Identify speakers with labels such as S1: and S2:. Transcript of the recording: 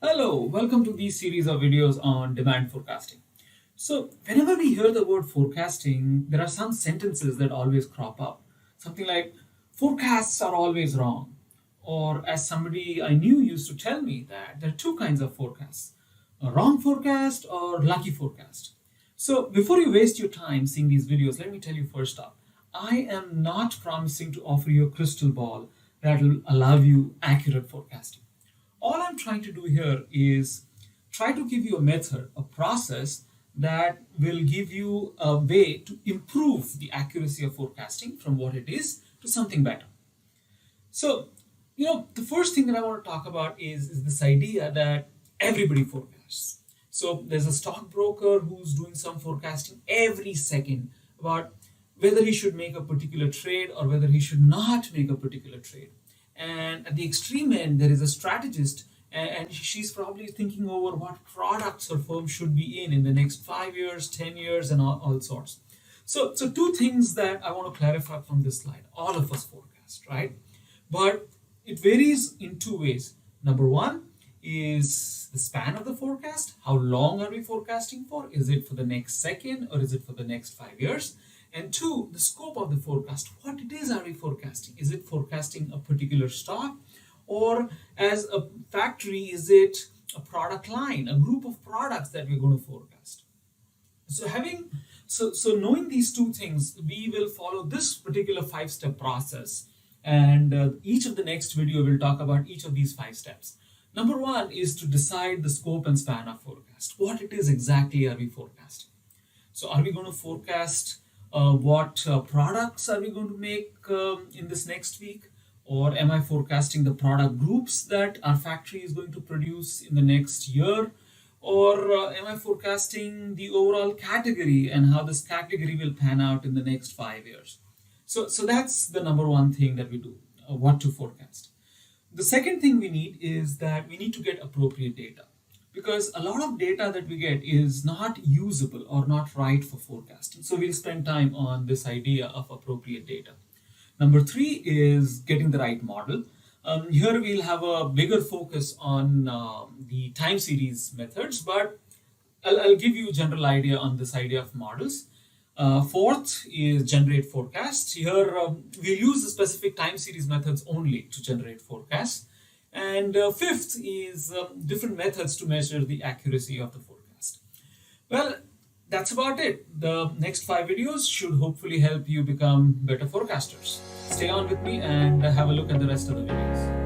S1: Hello, welcome to this series of videos on demand forecasting. So, whenever we hear the word forecasting, there are some sentences that always crop up. Something like, forecasts are always wrong. Or, as somebody I knew used to tell me, that there are two kinds of forecasts, a wrong forecast or lucky forecast. So, before you waste your time seeing these videos, let me tell you first up, I am not promising to offer you a crystal ball that will allow you accurate forecasting. All I'm trying to do here is try to give you a method, a process that will give you a way to improve the accuracy of forecasting from what it is to something better. So, the first thing that I want to talk about is this idea that everybody forecasts. So, there's a stockbroker who's doing some forecasting every second about whether he should make a particular trade or whether he should not make a particular trade. And at the extreme end, there is a strategist, and she's probably thinking over what products her firm should be in the next 5 years, 10 years, and all sorts. So two things that I want to clarify from this slide. All of us forecast, right? But it varies in two ways. Number one is the span of the forecast. How long are we forecasting for? Is it for the next second or is it for the next 5 years? And two, the scope of the forecast. What it is are we forecasting? Is it forecasting a particular stock? Or as a factory, is it a product line, a group of products that we're going to forecast? So knowing these two things, we will follow this particular 5-step process. And each of the next video will talk about each of these 5 steps. Number one is to decide the scope and span of forecast. What it is exactly are we forecasting? So are we going to forecast what products are we going to make in this next week? Or am I forecasting the product groups that our factory is going to produce in the next year? Or am I forecasting the overall category and how this category will pan out in the next 5 years? So that's the number one thing that we do, what to forecast. The second thing we need is that we need to get appropriate data, because a lot of data that we get is not usable or not right for forecasting. So we'll spend time on this idea of appropriate data. Number three is getting the right model. Here we'll have a bigger focus on the time series methods, but I'll give you a general idea on this idea of models. Fourth is generate forecasts. Here we'll use the specific time series methods only to generate forecasts. And fifth is different methods to measure the accuracy of the forecast. Well, that's about it. The next 5 videos should hopefully help you become better forecasters. Stay on with me and have a look at the rest of the videos.